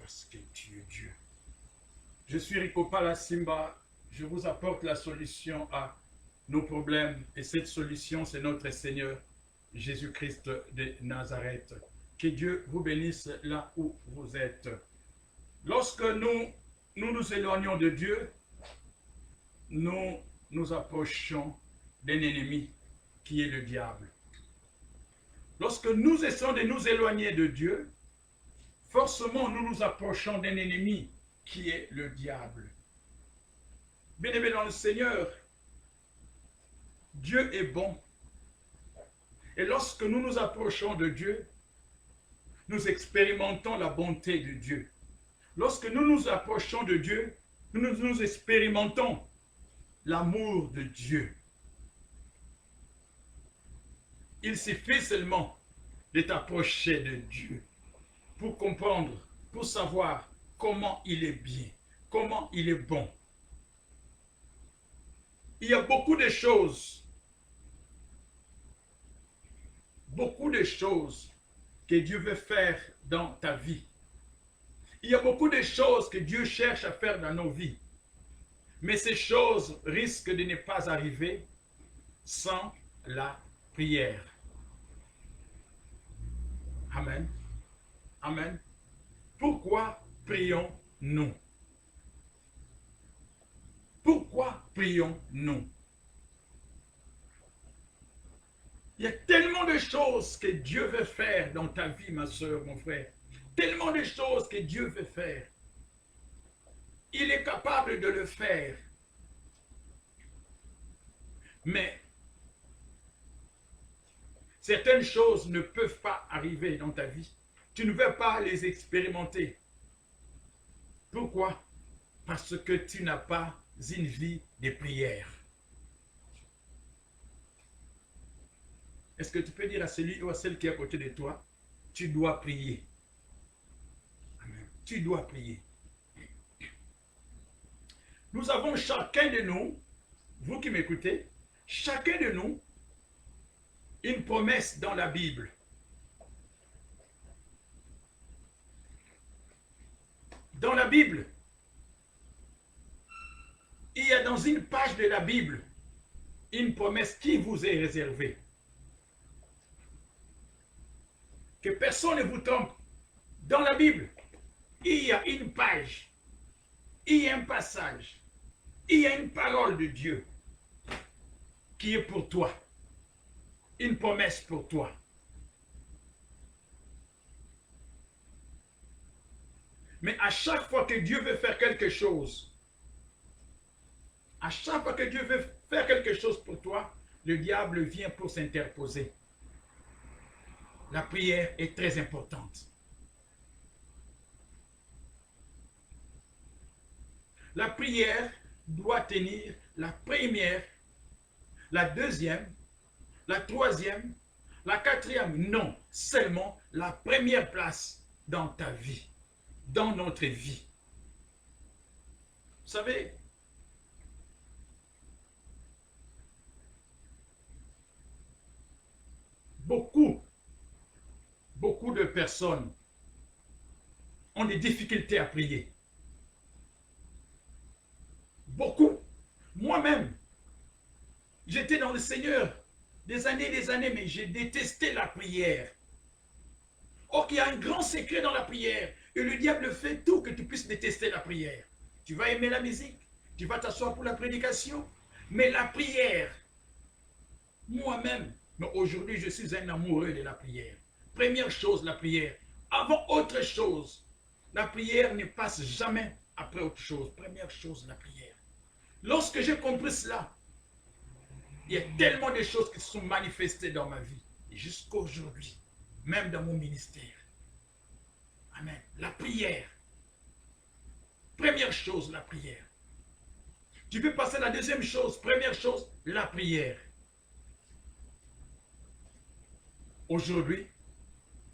parce que tu es Dieu. Je suis Rikopala Simba, je vous apporte la solution à nos problèmes et cette solution c'est notre Seigneur Jésus-Christ de Nazareth. Que Dieu vous bénisse là où vous êtes. Lorsque nous nous éloignons de Dieu, nous nous approchons d'un ennemi qui est le diable. Lorsque nous essayons de nous éloigner de Dieu, forcément nous nous approchons d'un ennemi qui est le diable. Bien-aimés dans le Seigneur, Dieu est bon. Et lorsque nous nous approchons de Dieu, nous expérimentons la bonté de Dieu. Lorsque nous nous approchons de Dieu, nous expérimentons l'amour de Dieu. Il suffit seulement de t'approcher de Dieu pour comprendre, pour savoir comment il est bien, comment il est bon. Il y a beaucoup de choses que Dieu veut faire dans ta vie. Il y a beaucoup de choses que Dieu cherche à faire dans nos vies. Mais ces choses risquent de ne pas arriver sans la prière. Amen. Amen. Pourquoi prions-nous? Pourquoi prions-nous? Il y a tellement de choses que Dieu veut faire dans ta vie, ma soeur, mon frère. Tellement de choses que Dieu veut faire. Il est capable de le faire. Mais certaines choses ne peuvent pas arriver dans ta vie. Tu ne veux pas les expérimenter. Pourquoi? Parce que tu n'as pas une vie de prière. Est-ce que tu peux dire à celui ou à celle qui est à côté de toi, tu dois prier. Amen. Tu dois prier. Nous avons chacun de nous, vous qui m'écoutez, chacun de nous, une promesse dans la Bible. Dans la Bible, il y a dans une page de la Bible une promesse qui vous est réservée. Que personne ne vous trompe. Dans la Bible, il y a une page, il y a un passage, il y a une parole de Dieu qui est pour toi. Une promesse pour toi. Mais à chaque fois que Dieu veut faire quelque chose, à chaque fois que Dieu veut faire quelque chose pour toi, le diable vient pour s'interposer. La prière est très importante. La prière doit tenir la première, la deuxième, la troisième, la quatrième, non, seulement la première place dans ta vie, dans notre vie. Vous savez, beaucoup de personnes ont des difficultés à prier. Beaucoup. Moi-même, j'étais dans le Seigneur des années, mais j'ai détesté la prière. Or, qu'il y a un grand secret dans la prière. Et le diable fait tout que tu puisses détester la prière. Tu vas aimer la musique, tu vas t'asseoir pour la prédication. Mais la prière, moi-même, mais aujourd'hui, je suis un amoureux de la prière. Première chose, la prière. Avant autre chose, la prière ne passe jamais après autre chose. Première chose, la prière. Lorsque j'ai compris cela, il y a tellement de choses qui se sont manifestées dans ma vie. Jusqu'à aujourd'hui, même dans mon ministère. Amen. La prière. Première chose, la prière. Tu peux passer à la deuxième chose. Première chose, la prière. Aujourd'hui,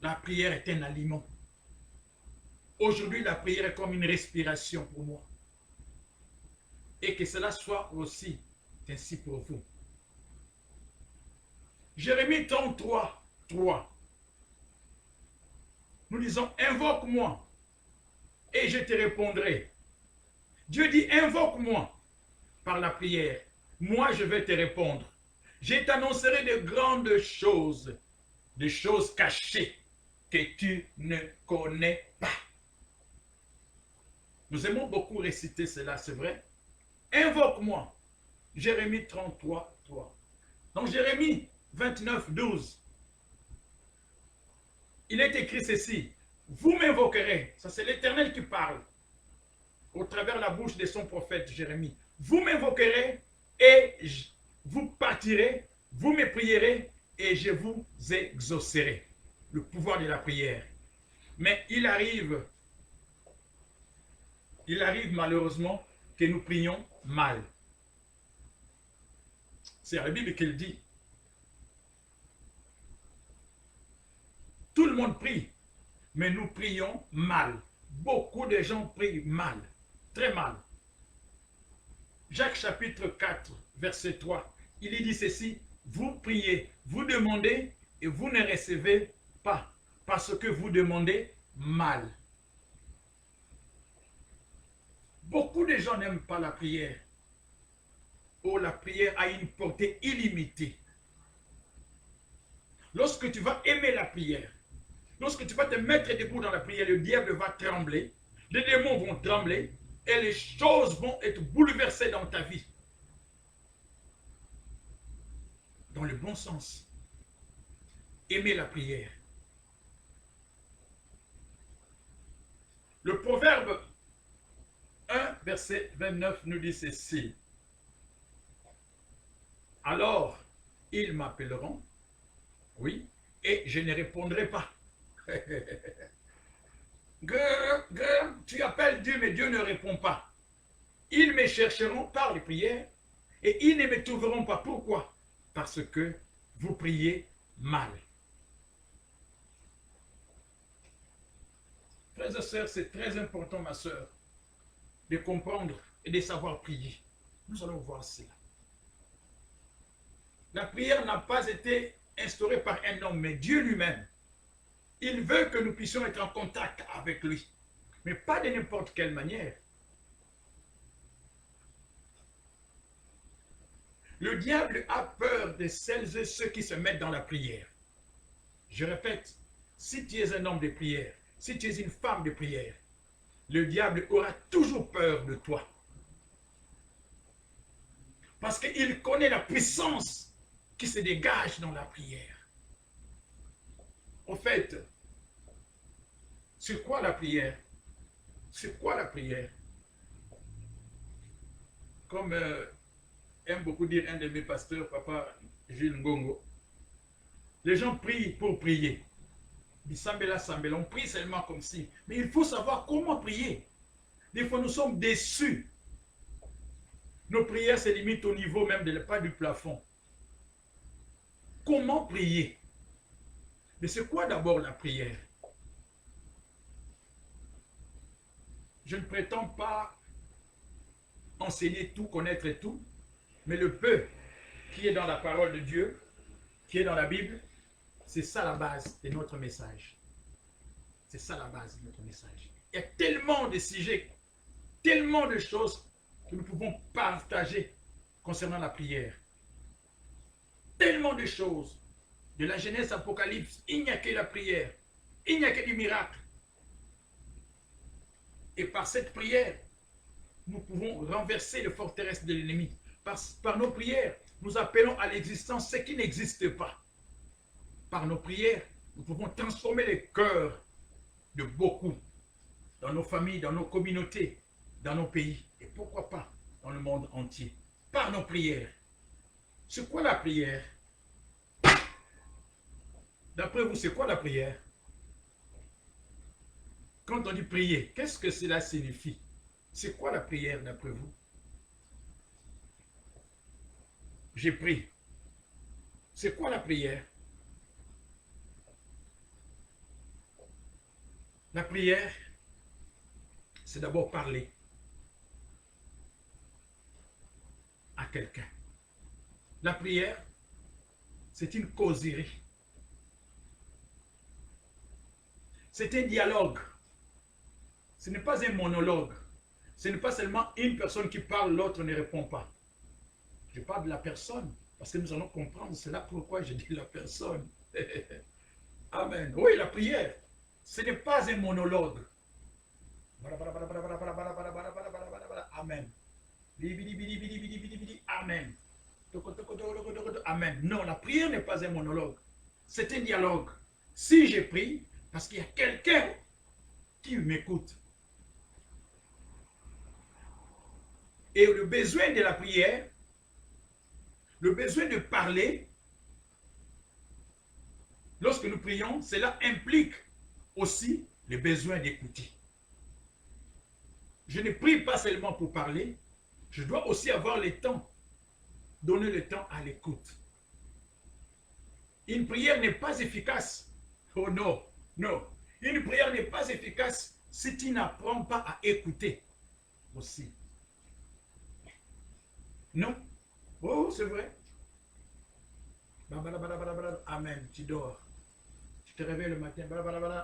la prière est un aliment. Aujourd'hui, la prière est comme une respiration pour moi. Et que cela soit aussi ainsi pour vous. Jérémie 33, 3. Nous disons, invoque-moi et je te répondrai. Dieu dit, invoque-moi par la prière. Moi, je vais te répondre. Je t'annoncerai de grandes choses, des choses cachées que tu ne connais pas. Nous aimons beaucoup réciter cela, c'est vrai. Invoque-moi. Jérémie 33, 3. Donc Jérémie 29, 12. Il est écrit ceci. Vous m'invoquerez. Ça, c'est l'Éternel qui parle au travers la bouche de son prophète Jérémie. Vous m'invoquerez et vous partirez, vous me prierez et je vous exaucerai. Le pouvoir de la prière. Mais il arrive malheureusement que nous prions mal. C'est la Bible qui le dit. Tout le monde prie, mais nous prions mal. Beaucoup de gens prient mal, très mal. Jacques chapitre 4, verset 3, il dit ceci, vous priez, vous demandez et vous ne recevez pas, parce que vous demandez mal. Beaucoup de gens n'aiment pas la prière. Oh, la prière a une portée illimitée. Lorsque tu vas aimer la prière, lorsque tu vas te mettre debout dans la prière, le diable va trembler, les démons vont trembler et les choses vont être bouleversées dans ta vie. Dans le bon sens. Aimer la prière. Le proverbe 1, verset 29 nous dit ceci. Alors, ils m'appelleront, oui, et je ne répondrai pas. Tu appelles Dieu, mais Dieu ne répond pas. Ils me chercheront par les prières et ils ne me trouveront pas. Pourquoi? Parce que vous priez mal. Frères et sœurs, c'est très important, ma sœur, de comprendre et de savoir prier. Nous allons voir cela. La prière n'a pas été instaurée par un homme, mais Dieu lui-même. Il veut que nous puissions être en contact avec lui, mais pas de n'importe quelle manière. Le diable a peur de celles et ceux qui se mettent dans la prière. Je répète, si tu es un homme de prière, si tu es une femme de prière, le diable aura toujours peur de toi. Parce qu'il connaît la puissance qui se dégage dans la prière. En fait, c'est quoi la prière? C'est quoi la prière? Comme aime beaucoup dire un de mes pasteurs, Papa Jules Ngongo, les gens prient pour prier. On prie seulement comme si. Mais il faut savoir comment prier. Des fois, nous sommes déçus. Nos prières se limitent au niveau même de pas du plafond. Comment prier? Mais c'est quoi d'abord la prière? Je ne prétends pas enseigner tout, connaître tout, mais le peu qui est dans la parole de Dieu, qui est dans la Bible, c'est ça la base de notre message. C'est ça la base de notre message. Il y a tellement de sujets, tellement de choses que nous pouvons partager concernant la prière. Tellement de choses. De la Genèse à l'Apocalypse, il n'y a que la prière. Il n'y a que du miracle. Et par cette prière, nous pouvons renverser les forteresses de l'ennemi. Par nos prières, nous appelons à l'existence ce qui n'existe pas. Par nos prières, nous pouvons transformer les cœurs de beaucoup dans nos familles, dans nos communautés, dans nos pays et pourquoi pas dans le monde entier. Par nos prières. C'est quoi la prière? D'après vous, c'est quoi la prière? Quand on dit prier, qu'est-ce que cela signifie? C'est quoi la prière d'après vous? J'ai prié. C'est quoi la prière? La prière, c'est d'abord parler à quelqu'un. La prière, c'est une causerie. C'est un dialogue. Ce n'est pas un monologue. Ce n'est pas seulement une personne qui parle, l'autre ne répond pas. Je parle de la personne, parce que nous allons comprendre, c'est là pourquoi je dis la personne. Amen. Oui, la prière, ce n'est pas un monologue. Amen. Amen. Amen. Non, la prière n'est pas un monologue. C'est un dialogue. Si je prie, parce qu'il y a quelqu'un qui m'écoute. Et le besoin de la prière, le besoin de parler, lorsque nous prions, cela implique aussi le besoin d'écouter. Je ne prie pas seulement pour parler, je dois aussi avoir le temps, donner le temps à l'écoute. Une prière n'est pas efficace. Oh non, non. Une prière n'est pas efficace si tu n'apprends pas à écouter aussi. Non. Oh, c'est vrai. Amen, tu dors. Tu te réveilles le matin,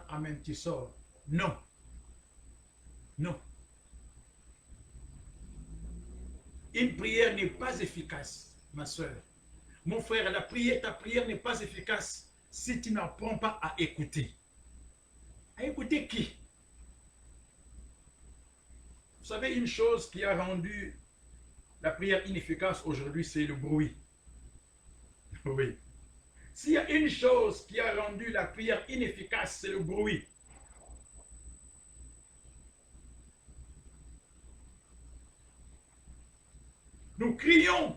amen, tu sors. Non. Non. Une prière n'est pas efficace, ma soeur. Mon frère, la prière, ta prière n'est pas efficace si tu n'apprends pas à écouter. À écouter qui? Vous savez, une chose qui a rendu la prière inefficace aujourd'hui, c'est le bruit. Oui. S'il y a une chose qui a rendu la prière inefficace, c'est le bruit. Nous crions,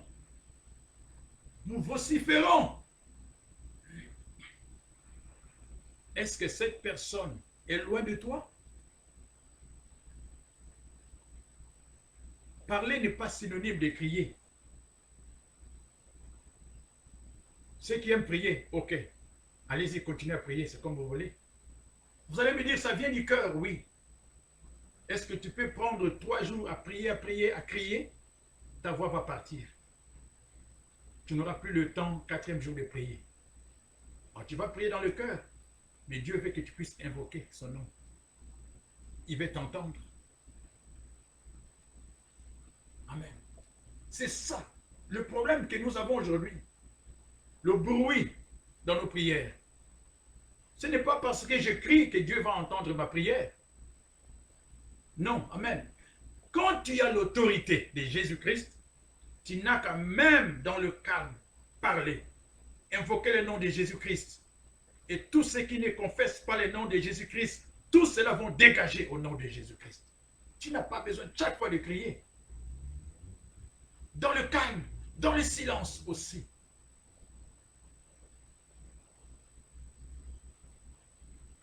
nous vociférons. Est-ce que cette personne est loin de toi? Parler n'est pas synonyme de crier. Ceux qui aiment prier, ok. Allez-y, continuez à prier, c'est comme vous voulez. Vous allez me dire, ça vient du cœur, oui. Est-ce que tu peux prendre 3 jours à prier, à crier? Ta voix va partir. Tu n'auras plus le temps, 4e jour, de prier. Alors, tu vas prier dans le cœur. Mais Dieu veut que tu puisses invoquer son nom. Il veut t'entendre. Amen. C'est ça, le problème que nous avons aujourd'hui. Le bruit dans nos prières. Ce n'est pas parce que je crie que Dieu va entendre ma prière. Non, amen. Quand tu as l'autorité de Jésus-Christ, tu n'as qu'à même dans le calme parler, invoquer le nom de Jésus-Christ. Et tous ceux qui ne confessent pas le nom de Jésus-Christ, tous ceux-là vont dégager au nom de Jésus-Christ. Tu n'as pas besoin chaque fois de crier. Dans le calme, dans le silence aussi.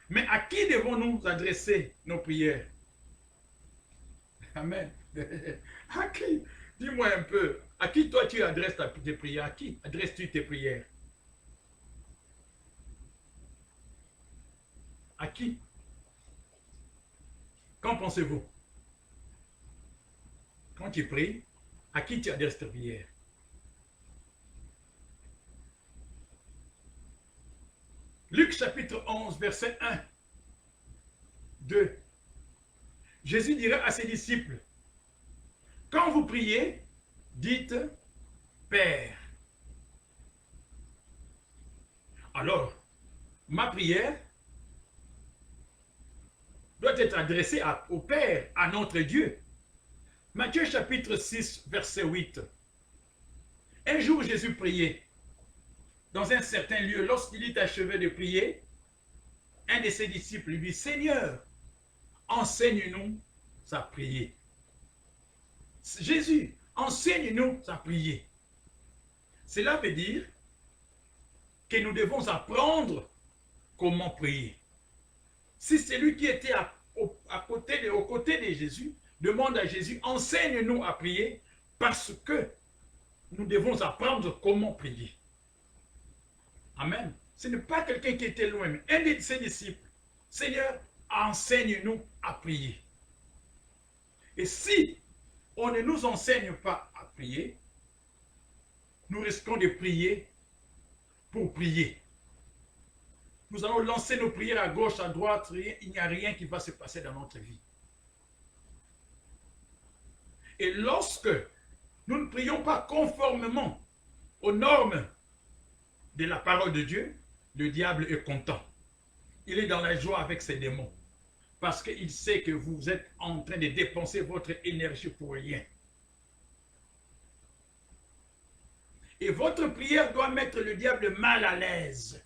Mais à qui devons-nous adresser nos prières? Amen. À qui? Dis-moi un peu. À qui toi tu adresses tes prières? À qui adresses-tu tes prières? À qui? Qu'en pensez-vous? Quand tu pries, à qui tu adresses tes prières? Luc chapitre 11, verset 1, 2. Jésus dira à ses disciples, quand vous priez, dites Père. Alors, ma prière doit être adressée au Père, à notre Dieu. Matthieu chapitre 6, verset 8. Un jour, Jésus priait dans un certain lieu. Lorsqu'il eut achevé de prier, un de ses disciples lui dit, Seigneur, enseigne-nous à prier. Jésus, enseigne-nous à prier. Cela veut dire que nous devons apprendre comment prier. Si celui qui était aux côtés de Jésus demande à Jésus, enseigne-nous à prier, parce que nous devons apprendre comment prier. Amen. Ce n'est pas quelqu'un qui était loin, mais un de ses disciples. Seigneur, enseigne-nous à prier. Et si on ne nous enseigne pas à prier, nous risquons de prier pour prier. Nous allons lancer nos prières à gauche, à droite, il n'y a rien qui va se passer dans notre vie. Et lorsque nous ne prions pas conformément aux normes de la parole de Dieu, le diable est content. Il est dans la joie avec ses démons. Parce qu'il sait que vous êtes en train de dépenser votre énergie pour rien. Et votre prière doit mettre le diable mal à l'aise.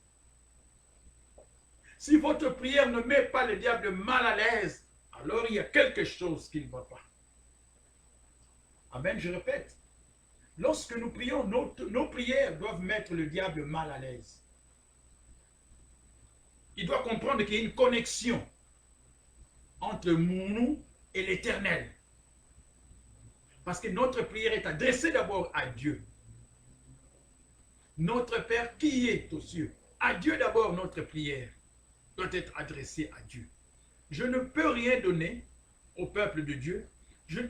Si votre prière ne met pas le diable mal à l'aise, alors il y a quelque chose qui ne va pas. Amen, je répète. Lorsque nous prions, nos prières doivent mettre le diable mal à l'aise. Il doit comprendre qu'il y a une connexion entre nous et l'Éternel. Parce que notre prière est adressée d'abord à Dieu. Notre Père qui est aux cieux. À Dieu d'abord notre prière doit être adressée à Dieu. Je ne peux rien donner au peuple de Dieu.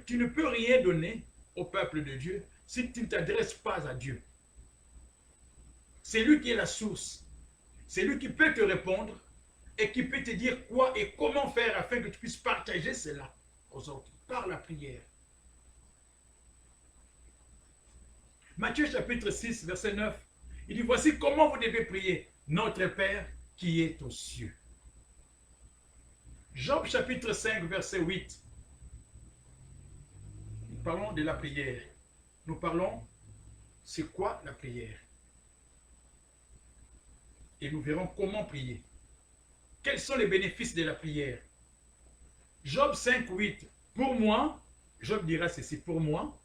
Tu ne peux rien donner au peuple de Dieu si tu ne t'adresses pas à Dieu. C'est lui qui est la source. C'est lui qui peut te répondre et qui peut te dire quoi et comment faire afin que tu puisses partager cela aux autres par la prière. Matthieu chapitre 6, verset 9, il dit, voici comment vous devez prier. Notre Père qui est aux cieux. Job chapitre 5, verset 8. Nous parlons de la prière. Nous parlons, c'est quoi la prière? Et nous verrons comment prier. Quels sont les bénéfices de la prière? Job 5, 8. Pour moi, Job dira ceci, pour moi,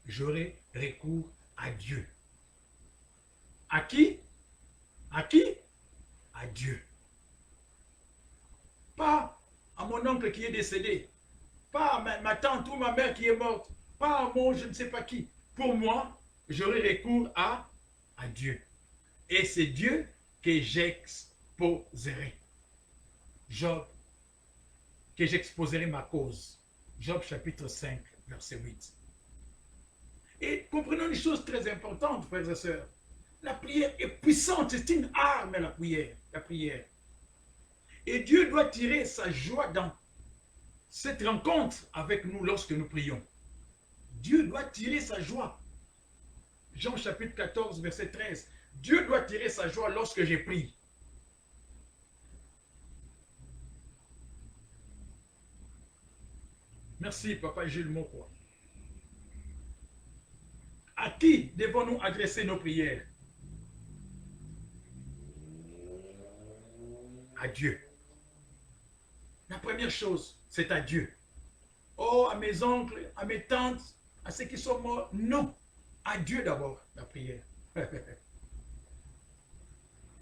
j'aurai recours à Dieu. À qui? À qui? À Dieu. Pas à mon oncle qui est décédé. Pas à ma tante ou ma mère qui est morte. Pas à mon je ne sais pas qui. Pour moi, j'aurai recours à Dieu. Et c'est Dieu que j'exposerai. Job, que j'exposerai ma cause. Job chapitre 5, verset 8. Et comprenons une chose très importante, frères et sœurs. La prière est puissante, c'est une arme, la prière. La prière. Et Dieu doit tirer sa joie dans cette rencontre avec nous lorsque nous prions. Dieu doit tirer sa joie. Jean chapitre 14, verset 13. Dieu doit tirer sa joie lorsque j'ai prié. Merci, Papa Gilles Mokwa. À qui devons-nous adresser nos prières? À Dieu. La première chose, c'est à Dieu. Oh, à mes oncles, à mes tantes, à ceux qui sont morts. Non, à Dieu d'abord, la prière. Vous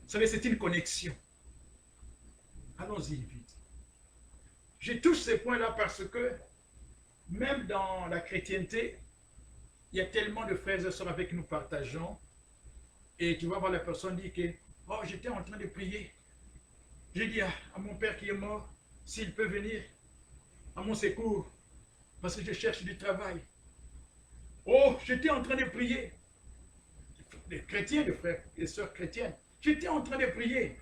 savez, c'est une connexion. Allons-y vite. Je touche ces points-là parce que même dans la chrétienté, il y a tellement de frères et sœurs avec qui nous partageons. Et tu vas voir la personne dire que « Oh, j'étais en train de prier. J'ai dit à mon père qui est mort, s'il peut venir à mon secours, parce que je cherche du travail. Oh, j'étais en train de prier. » Des chrétiens, des frères et sœurs chrétiennes. J'étais en train de prier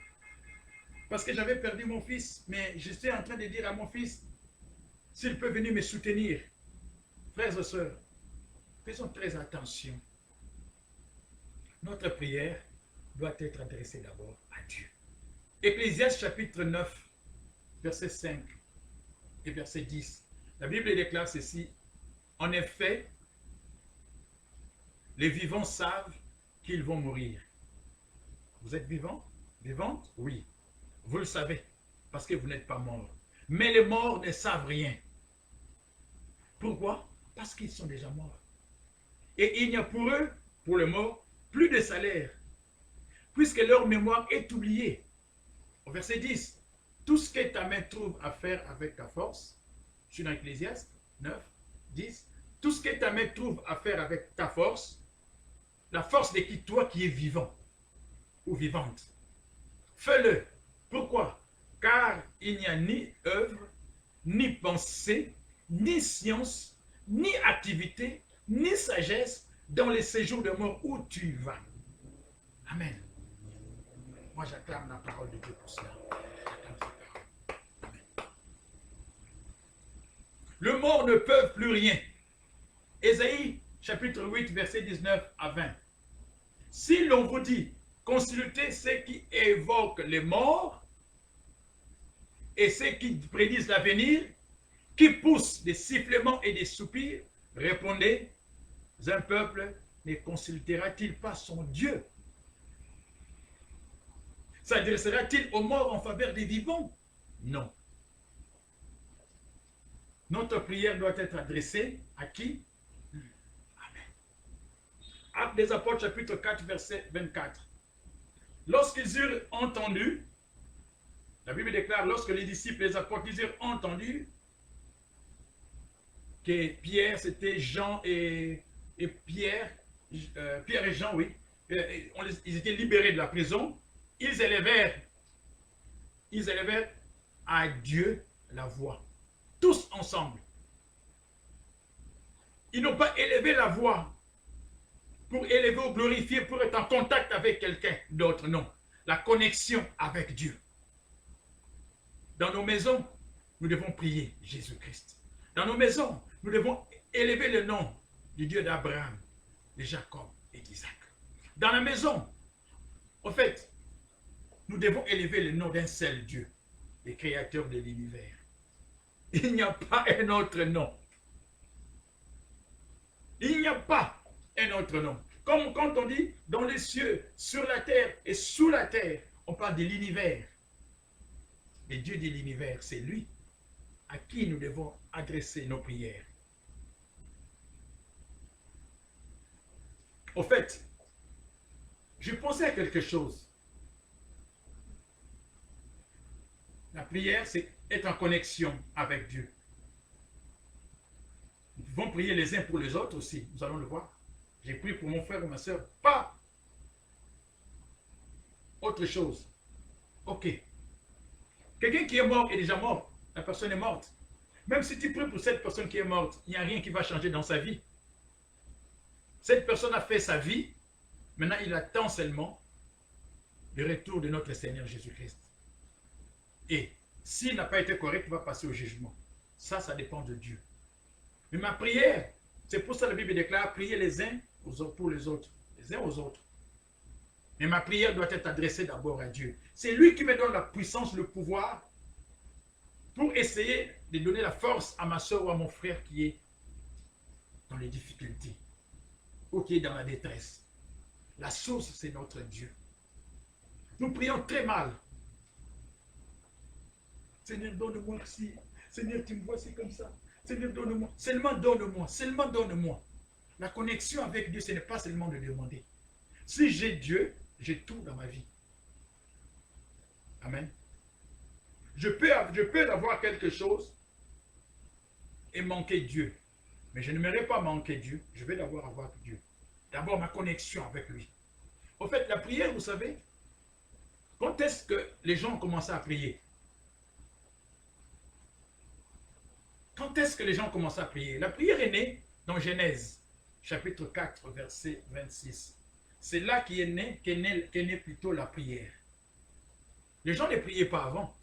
parce que j'avais perdu mon fils. Mais j'étais en train de dire à mon fils s'il peut venir me soutenir. Frères et sœurs, faisons très attention. Notre prière doit être adressée d'abord à Dieu. Ecclésiaste chapitre 9, verset 5 et verset 10. La Bible déclare ceci. En effet, les vivants savent qu'ils vont mourir. Vous êtes vivant? Vivante? Oui. Vous le savez, parce que vous n'êtes pas mort. Mais les morts ne savent rien. Pourquoi? Parce qu'ils sont déjà morts. Et il n'y a pour eux, pour les morts, plus de salaire, puisque leur mémoire est oubliée. Au verset 10, tout ce que ta main trouve à faire avec ta force, je suis dans Ecclésiaste 9, 10, tout ce que ta main trouve à faire avec ta force, la force de qui toi qui es vivant ou vivante, fais-le. Pourquoi? Car il n'y a ni œuvre, ni pensée, ni science, ni activité, ni sagesse dans les séjours de mort où tu vas. Amen. Moi, j'acclame la parole de Dieu pour cela. Amen. Le mort ne peut plus rien. Ésaïe, chapitre 8, verset 19 à 20. Si l'on vous dit, consultez ceux qui évoquent les morts et ceux qui prédisent l'avenir, qui poussent des sifflements et des soupirs, répondez, un peuple ne consultera-t-il pas son Dieu? S'adressera-t-il aux morts en faveur des vivants? Non. Notre prière doit être adressée à qui? Amen. Actes des Apôtres, chapitre 4, verset 24. Lorsqu'ils eurent entendu, la Bible déclare, lorsque les disciples, les apôtres, ils eurent entendu que Pierre, c'était Jean et Pierre, Pierre et Jean, oui, ils étaient libérés de la prison, ils élevèrent à Dieu la voix, tous ensemble. Ils n'ont pas élevé la voix pour élever ou glorifier, pour être en contact avec quelqu'un d'autre, non. La connexion avec Dieu. Dans nos maisons, nous devons prier Jésus-Christ. Dans nos maisons, nous devons élever le nom du Dieu d'Abraham, de Jacob et d'Isaac. Dans la maison, en fait, nous devons élever le nom d'un seul Dieu, le créateur de l'univers. Il n'y a pas un autre nom. Il n'y a pas un autre nom. Comme quand on dit dans les cieux, sur la terre et sous la terre, on parle de l'univers. Le Dieu de l'univers, c'est lui à qui nous devons adresser nos prières. Au fait, je pensais à quelque chose. La prière, c'est être en connexion avec Dieu. Nous pouvons prier les uns pour les autres aussi, nous allons le voir. J'ai prié pour mon frère ou ma soeur, pas autre chose. Ok. Quelqu'un qui est mort est déjà mort. La personne est morte. Même si tu pries pour cette personne qui est morte, il n'y a rien qui va changer dans sa vie. Cette personne a fait sa vie. Maintenant, il attend seulement le retour de notre Seigneur Jésus-Christ. Et s'il n'a pas été correct, il va passer au jugement. Ça dépend de Dieu. Mais ma prière, c'est pour ça que la Bible déclare, prier les uns pour les autres. Les uns aux autres. Mais ma prière doit être adressée d'abord à Dieu. C'est lui qui me donne la puissance, le pouvoir pour essayer de donner la force à ma soeur ou à mon frère qui est dans les difficultés ou qui est dans la détresse. La source, c'est notre Dieu. Nous prions très mal. Seigneur, donne-moi ci. Seigneur, tu me vois, c'est comme ça. Seigneur, donne-moi. Seulement donne-moi. Seulement donne-moi. La connexion avec Dieu, ce n'est pas seulement de demander. Si j'ai Dieu, j'ai tout dans ma vie. Amen. Je peux avoir quelque chose et manquer Dieu. Mais je n'aimerais pas manquer Dieu. Je vais d'abord avoir Dieu. D'abord ma connexion avec lui. En fait, la prière, vous savez, quand est-ce que les gens ont commencé à prier? Quand est-ce que les gens ont commencé à prier? La prière est née dans Genèse, chapitre 4, verset 26. C'est là qu'est née plutôt la prière. Les gens ne priaient pas avant.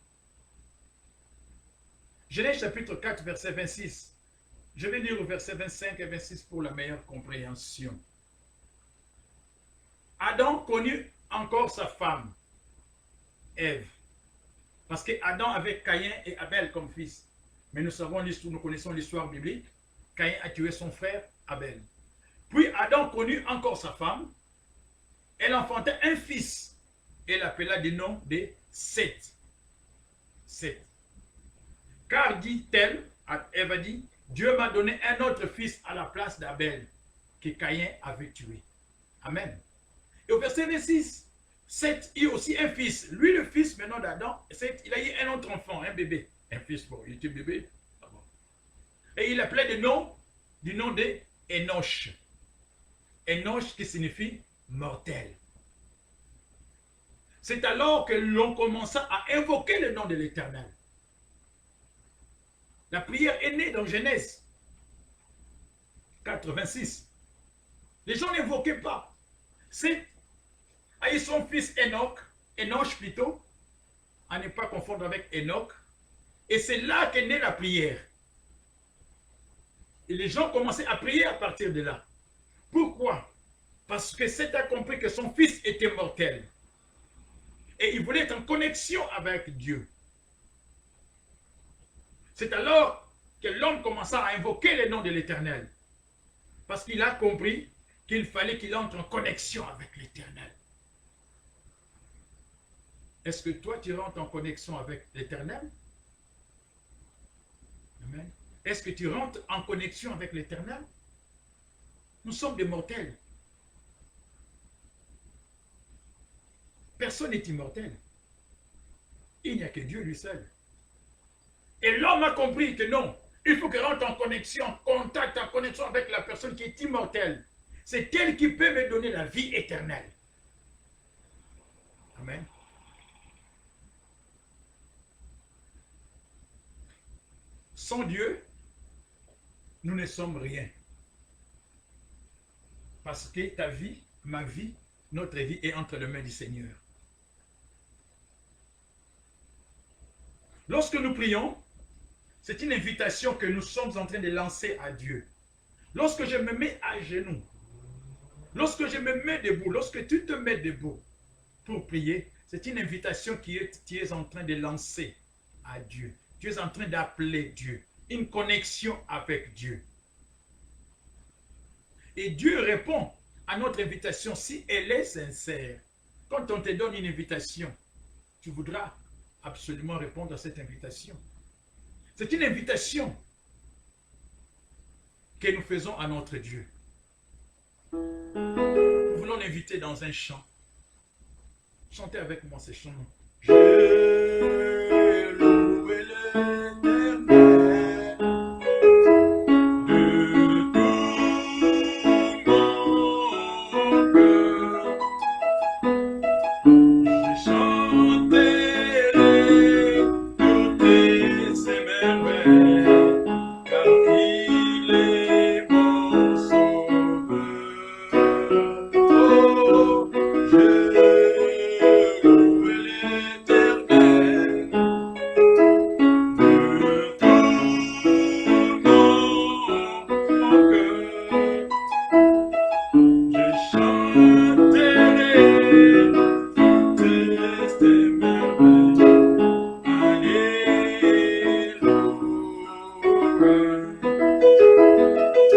Genèse chapitre 4, verset 26. Je vais lire le verset 25 et 26 pour la meilleure compréhension. Adam connut encore sa femme, Ève. Parce que Adam avait Caïn et Abel comme fils. Mais nous connaissons l'histoire biblique. Caïn a tué son frère Abel. Puis Adam connut encore sa femme. Elle enfanta un fils. Elle l'appela du nom de Seth. Seth. Car dit-elle, Ève a dit, Dieu m'a donné un autre fils à la place d'Abel, que Caïn avait tué. Amen. Et au verset 26, Seth eut aussi un fils. Lui, le fils maintenant d'Adam, Seth, il a eu un autre enfant, un bébé. Un fils, bon, il était bébé. Et il appelait du nom de Enoch. Enoch qui signifie mortel. C'est alors que l'on commença à invoquer le nom de l'Éternel. La prière est née dans Genèse 86. Les gens n'invoquaient pas. C'est a eu son fils Enoch plutôt, à ne pas confondre avec Enoch. Et c'est là qu'est née la prière. Et les gens commençaient à prier à partir de là. Pourquoi? Parce que Seth a compris que son fils était mortel. Et il voulait être en connexion avec Dieu. C'est alors que l'homme commença à invoquer le nom de l'Éternel. Parce qu'il a compris qu'il fallait qu'il entre en connexion avec l'Éternel. Est-ce que toi, tu rentres en connexion avec l'Éternel? Amen. Est-ce que tu rentres en connexion avec l'Éternel? Nous sommes des mortels. Personne n'est immortel. Il n'y a que Dieu lui seul. Et l'homme a compris que non, il faut qu'il rentre en connexion, en contact, en connexion avec la personne qui est immortelle. C'est elle qui peut me donner la vie éternelle. Amen. Sans Dieu, nous ne sommes rien. Parce que ta vie, ma vie, notre vie est entre les mains du Seigneur. Lorsque nous prions, c'est une invitation que nous sommes en train de lancer à Dieu. Lorsque je me mets à genoux, lorsque je me mets debout, lorsque tu te mets debout pour prier, c'est une invitation que tu es en train de lancer à Dieu. Tu es en train d'appeler Dieu, une connexion avec Dieu. Et Dieu répond à notre invitation si elle est sincère. Quand on te donne une invitation, tu voudras absolument répondre à cette invitation. C'est une invitation que nous faisons à notre Dieu. Nous voulons l'inviter dans un chant. Chantez avec moi ces chants. Je loue l'Éternel de tout mon cœur. Je chanterai toutes ses merveilles, car il est mon sauveur. Oh, je loue l'Éternel de tout mon cœur. Je chanterai toutes tes merveilles. Alléluia.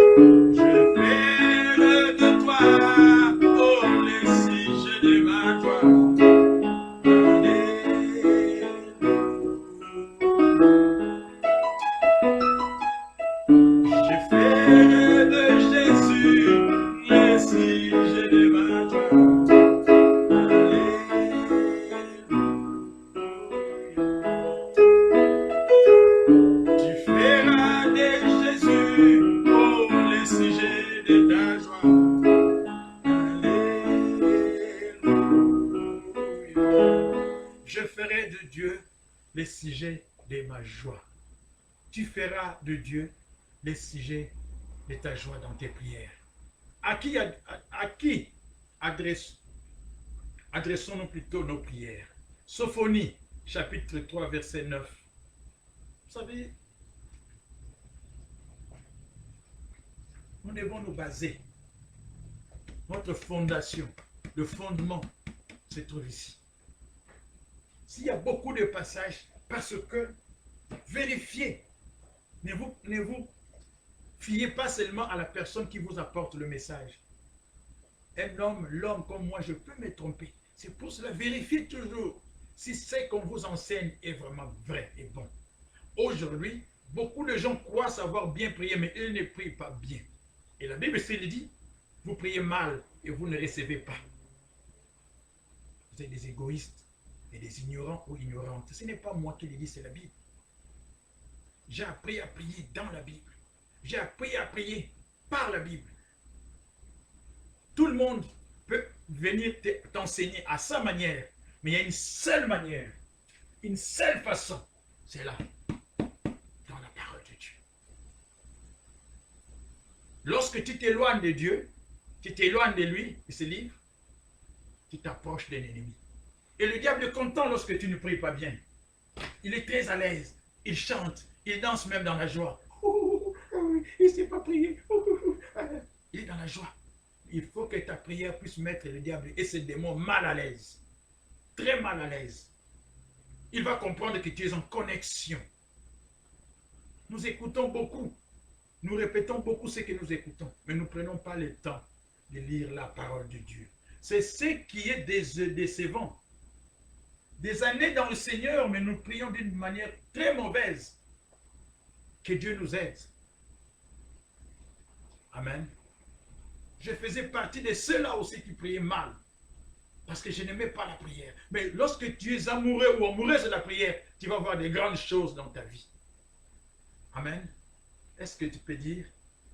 Je ferai de toi, oh, les sujets de ma joie. Je ferai de Jésus les sujets de ma joie. Tu feras de Jésus, oh, les sujets de ta joie. Alléluia. Je ferai de Dieu les sujets de ma joie. Tu feras de Dieu les sujets de ta joie dans tes prières. À qui adressons-nous plutôt nos prières? Sophonie, chapitre 3, verset 9. Vous savez, nous devons nous baser. Notre fondation, le fondement, se trouve ici. S'il y a beaucoup de passages, parce que vérifiez, ne vous fiez pas seulement à la personne qui vous apporte le message. Un homme, l'homme comme moi, je peux me tromper. C'est pour cela, vérifiez toujours si ce qu'on vous enseigne est vraiment vrai et bon. Aujourd'hui, beaucoup de gens croient savoir bien prier, mais ils ne prient pas bien. Et la Bible se le dit, vous priez mal et vous ne recevez pas. Vous êtes des égoïstes et des ignorants ou ignorantes. Ce n'est pas moi qui le dis, c'est la Bible. J'ai appris à prier dans la Bible. J'ai appris à prier par la Bible. Tout le monde peut venir t'enseigner à sa manière, mais il y a une seule manière, une seule façon, c'est là, dans la parole de Dieu. Lorsque tu t'éloignes de Dieu, tu t'éloignes de lui, de ses livres, tu t'approches d'un ennemi. Et le diable est content lorsque tu ne pries pas bien. Il est très à l'aise, il chante, il danse même dans la joie. il ne sait pas prier. Il est dans la joie. Il faut que ta prière puisse mettre le diable et ses démons mal à l'aise. Très mal à l'aise. Il va comprendre que tu es en connexion. Nous écoutons beaucoup. Nous répétons beaucoup ce que nous écoutons. Mais nous ne prenons pas le temps de lire la parole de Dieu. C'est ce qui est décevant. Des années dans le Seigneur, mais nous prions d'une manière très mauvaise. Que Dieu nous aide. Amen. Je faisais partie de ceux-là aussi qui priaient mal. Parce que je n'aimais pas la prière. Mais lorsque tu es amoureux ou amoureuse de la prière, tu vas voir des grandes choses dans ta vie. Amen. Est-ce que tu peux dire,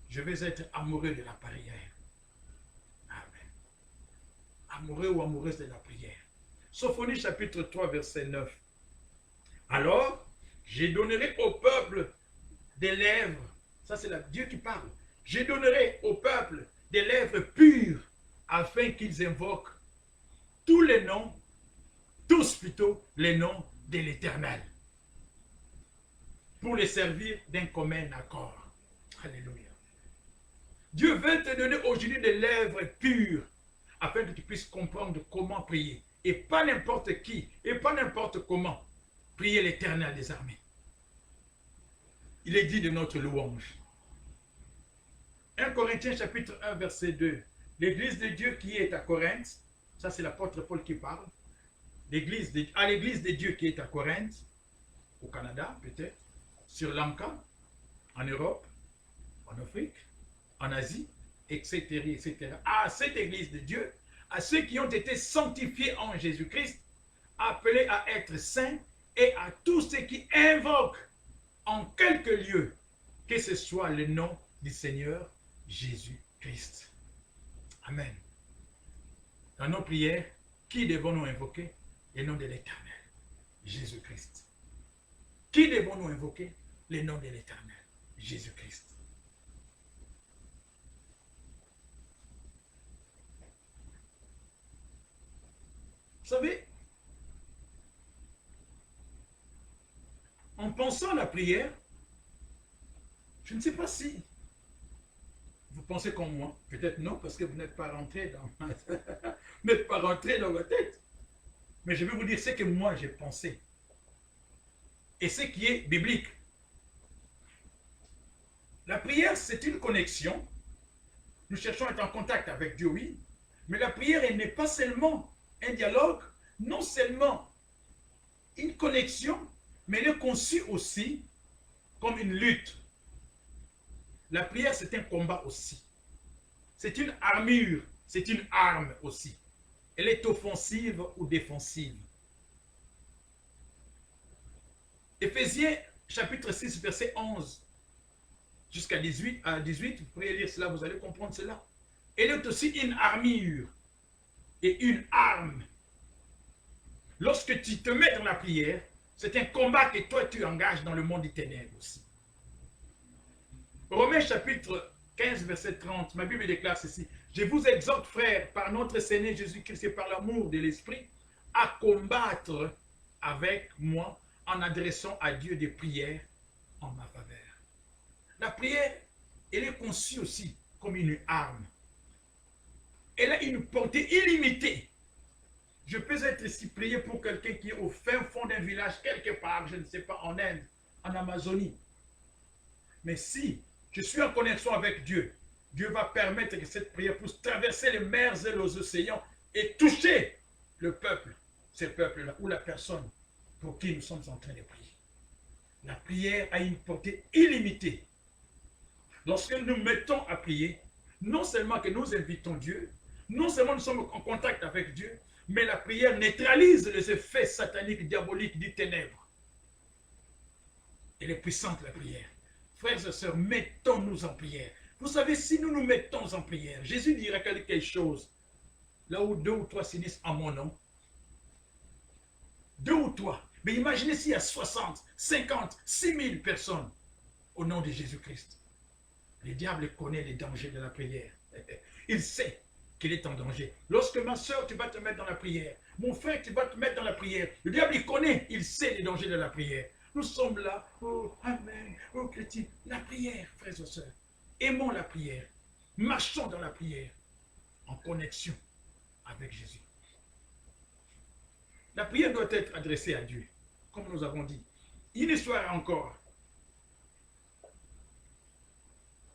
je vais être amoureux de la prière? Amen. Amoureux ou amoureuse de la prière. Sophonie chapitre 3, verset 9. Alors, je donnerai au peuple des lèvres. Ça, c'est Dieu qui parle. Je donnerai au peuple des lèvres pures afin qu'ils invoquent tous les noms, tous plutôt les noms de l'Éternel, pour les servir d'un commun accord. Alléluia. Dieu veut te donner aujourd'hui des lèvres pures afin que tu puisses comprendre comment prier. Et pas n'importe qui, et pas n'importe comment prier l'Éternel des armées. Il est dit de notre louange. 1 Corinthiens chapitre 1 verset 2. L'église de Dieu qui est à Corinthe, ça c'est l'apôtre Paul qui parle, à l'église de Dieu qui est à Corinthe, au Canada peut-être, sur Lanka, en Europe, en Afrique, en Asie, etc., etc. À cette église de Dieu, à ceux qui ont été sanctifiés en Jésus-Christ, appelés à être saints, et à tous ceux qui invoquent en quelque lieu, que ce soit le nom du Seigneur Jésus-Christ. Amen. Dans nos prières, qui devons-nous invoquer? Le nom de l'Éternel, Jésus-Christ. Qui devons-nous invoquer? Le nom de l'Éternel, Jésus-Christ. Vous savez, en pensant à la prière, je ne sais pas si vous pensez comme moi. Peut-être non, parce que vous n'êtes pas rentré dans n'êtes pas rentré dans ma tête. Mais je vais vous dire ce que moi j'ai pensé. Et ce qui est biblique. La prière, c'est une connexion. Nous cherchons à être en contact avec Dieu, oui. Mais la prière, elle n'est pas seulement un dialogue, non seulement une connexion, mais elle est conçue aussi comme une lutte. La prière, c'est un combat aussi. C'est une armure, c'est une arme aussi. Elle est offensive ou défensive. Éphésiens chapitre 6, verset 11 jusqu'à 18, vous pourrez lire cela, vous allez comprendre cela. Elle est aussi une armure et une arme. Lorsque tu te mets dans la prière, c'est un combat que toi tu engages dans le monde des ténèbres aussi. Romains chapitre 15, verset 30, ma Bible déclare ceci. Je vous exhorte, frères, par notre Seigneur Jésus-Christ et par l'amour de l'Esprit, à combattre avec moi en adressant à Dieu des prières en ma faveur. La prière, elle est conçue aussi comme une arme. Elle a une portée illimitée. Je peux être ici prier pour quelqu'un qui est au fin fond d'un village, quelque part, je ne sais pas, en Inde, en Amazonie. Mais si je suis en connexion avec Dieu, Dieu va permettre que cette prière puisse traverser les mers et les océans et toucher le peuple, ce peuple-là, ou la personne pour qui nous sommes en train de prier. La prière a une portée illimitée. Lorsque nous mettons à prier, non seulement que nous invitons Dieu, non seulement nous sommes en contact avec Dieu, mais la prière neutralise les effets sataniques, diaboliques du ténèbre. Elle est puissante, la prière. Frères et sœurs, mettons-nous en prière. Vous savez, si nous nous mettons en prière, Jésus dira quelque chose. Là où 2 ou 3 s'unissent en mon nom, 2 ou 3. Mais imaginez s'il y a 60, 50, 6 000 personnes au nom de Jésus-Christ. Le diable connaît les dangers de la prière. Il sait qu'il est en danger. Lorsque ma soeur, tu vas te mettre dans la prière, mon frère, tu vas te mettre dans la prière, le diable, il connaît, il sait les dangers de la prière. Nous sommes là, oh, amen, oh chrétien, la prière, frères et sœurs. Aimons la prière. Marchons dans la prière en connexion avec Jésus. La prière doit être adressée à Dieu, comme nous avons dit. Une histoire encore.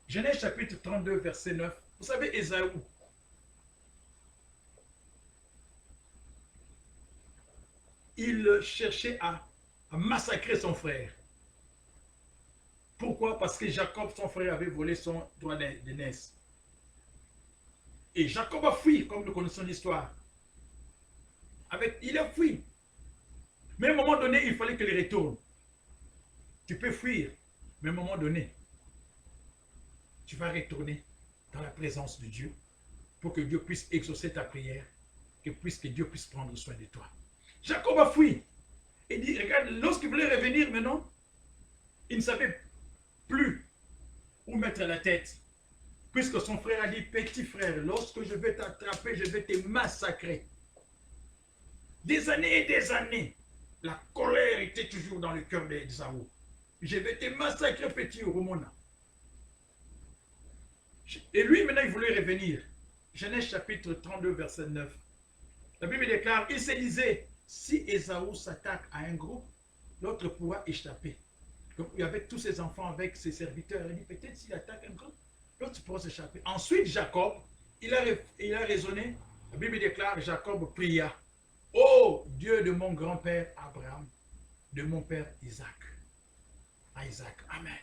Genèse chapitre 32, verset 9. Vous savez, Ésaü, il cherchait à massacrer son frère. Pourquoi? Parce que Jacob, son frère, avait volé son droit d'aînesse. Et Jacob a fui, comme nous connaissons l'histoire. Il a fui. Mais à un moment donné, il fallait qu'il retourne. Tu peux fuir, mais à un moment donné, tu vas retourner dans la présence de Dieu pour que Dieu puisse exaucer ta prière, que Dieu puisse prendre soin de toi. Jacob a fui. Et dit, regarde, lorsqu'il voulait revenir maintenant, il ne savait plus où mettre la tête. Puisque son frère a dit, petit frère, lorsque je vais t'attraper, je vais te massacrer. Des années et des années, la colère était toujours dans le cœur d'Ésaü. Je vais te massacrer, petit Romona. Et lui, maintenant, il voulait revenir. Genèse chapitre 32, verset 9. La Bible déclare, il se disait, si Ésaü s'attaque à un groupe, l'autre pourra échapper. Donc, il y avait tous ses enfants avec ses serviteurs. Il dit, peut-être s'il attaque un groupe, l'autre pourra s'échapper. Ensuite, Jacob, il a raisonné. La Bible déclare, Jacob pria. Oh Dieu de mon grand-père Abraham, de mon père Isaac. À Isaac. Amen.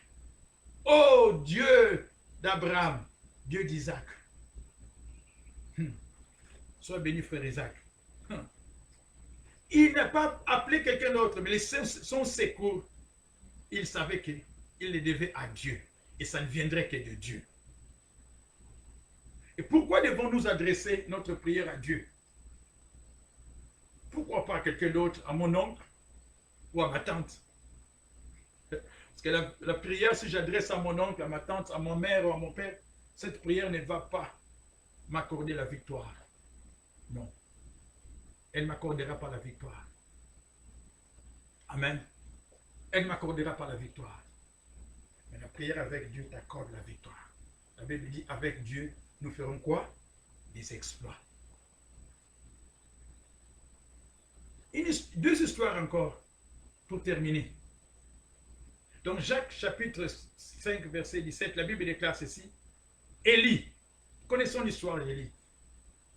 Oh Dieu d'Abraham, Dieu d'Isaac. Sois béni, frère Isaac. Il n'a pas appelé quelqu'un d'autre, mais son secours, il savait qu'il le devait à Dieu. Et ça ne viendrait que de Dieu. Et pourquoi devons-nous adresser notre prière à Dieu? Pourquoi pas à quelqu'un d'autre, à mon oncle ou à ma tante? Parce que la prière, si j'adresse à mon oncle, à ma tante, à ma mère ou à mon père, cette prière ne va pas m'accorder la victoire. Non. Elle ne m'accordera pas la victoire. Amen. Elle ne m'accordera pas la victoire. Mais la prière avec Dieu t'accorde la victoire. La Bible dit, avec Dieu, nous ferons quoi? Des exploits. Deux histoires encore pour terminer. Dans Jacques chapitre 5 verset 17, la Bible déclare ceci. Élie, connaissons l'histoire d'Élie.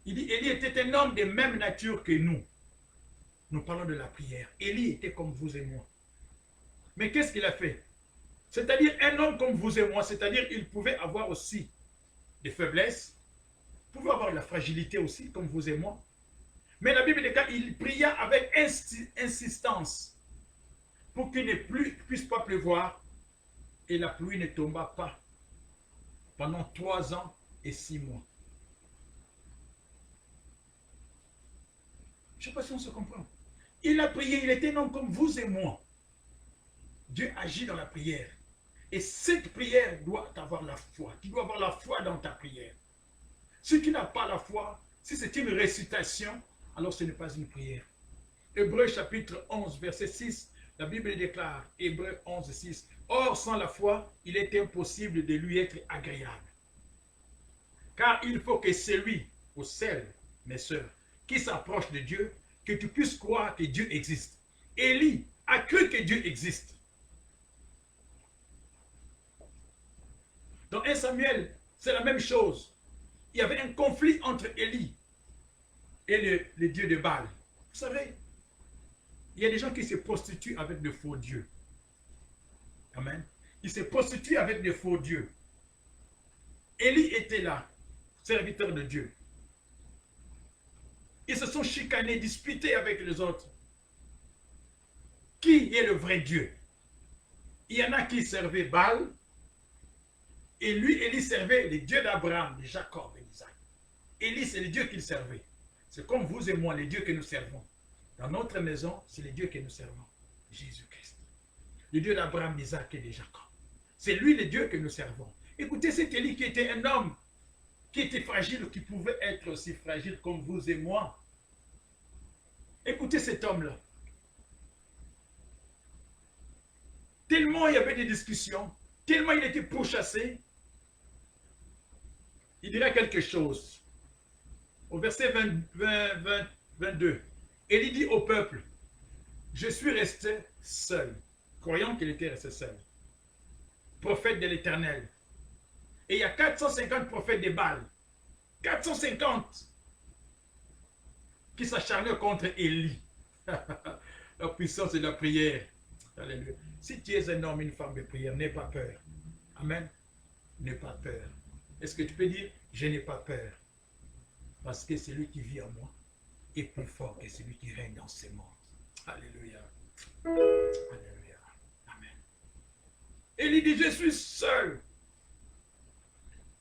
Il dit, Élie était un homme de même nature que nous. Nous parlons de la prière. Élie était comme vous et moi. Mais qu'est-ce qu'il a fait? C'est-à-dire un homme comme vous et moi, c'est-à-dire il pouvait avoir aussi des faiblesses, il pouvait avoir de la fragilité aussi, comme vous et moi. Mais la Bible déclare, il pria avec insistance pour qu'il ne puisse pas pleuvoir et la pluie ne tomba pas pendant 3 ans et 6 mois. Je ne sais pas si on se comprend. Il a prié, il était un homme comme vous et moi. Dieu agit dans la prière. Et cette prière doit avoir la foi. Tu dois avoir la foi dans ta prière. Si tu n'as pas la foi, si c'est une récitation, alors ce n'est pas une prière. Hébreux chapitre 11, verset 6, la Bible déclare, Hébreux 11, 6, or sans la foi, il est impossible de lui être agréable. Car il faut que celui, ou celle, mes sœurs, qui s'approche de Dieu, que tu puisses croire que Dieu existe. Élie a cru que Dieu existe. Dans 1 Samuel, c'est la même chose. Il y avait un conflit entre Élie et le dieu de Baal. Vous savez, il y a des gens qui se prostituent avec de faux dieux. Amen. Ils se prostituent avec de faux dieux. Élie était là, serviteur de Dieu. Ils se sont chicanés, disputés avec les autres. Qui est le vrai Dieu? Il y en a qui servaient Baal. Et lui, Élie servait les dieux d'Abraham, de Jacob et d'Isaac. Élie, c'est les dieux qu'il servait. C'est comme vous et moi, les dieux que nous servons. Dans notre maison, c'est les dieux que nous servons. Jésus-Christ. Le Dieu d'Abraham, d'Isaac et de Jacob. C'est lui le Dieu que nous servons. Écoutez, cet Élie qui était un homme, qui était fragile, qui pouvait être aussi fragile comme vous et moi. Écoutez cet homme-là. Tellement il y avait des discussions, tellement il était pourchassé, il dira quelque chose. Au verset 22, Élie dit au peuple, je suis resté seul, croyant qu'il était resté seul, prophète de l'Éternel. Et il y a 450 prophètes de Baal, 450 qui s'acharnaient contre Élie. La puissance de la prière. Alléluia. Si tu es un homme, une femme de prière, n'aie pas peur. Amen. N'aie pas peur. Est-ce que tu peux dire, je n'ai pas peur? Parce que celui qui vit en moi est plus fort que celui qui règne dans ces mondes. Alléluia. Alléluia. Amen. Élie dit, je suis seul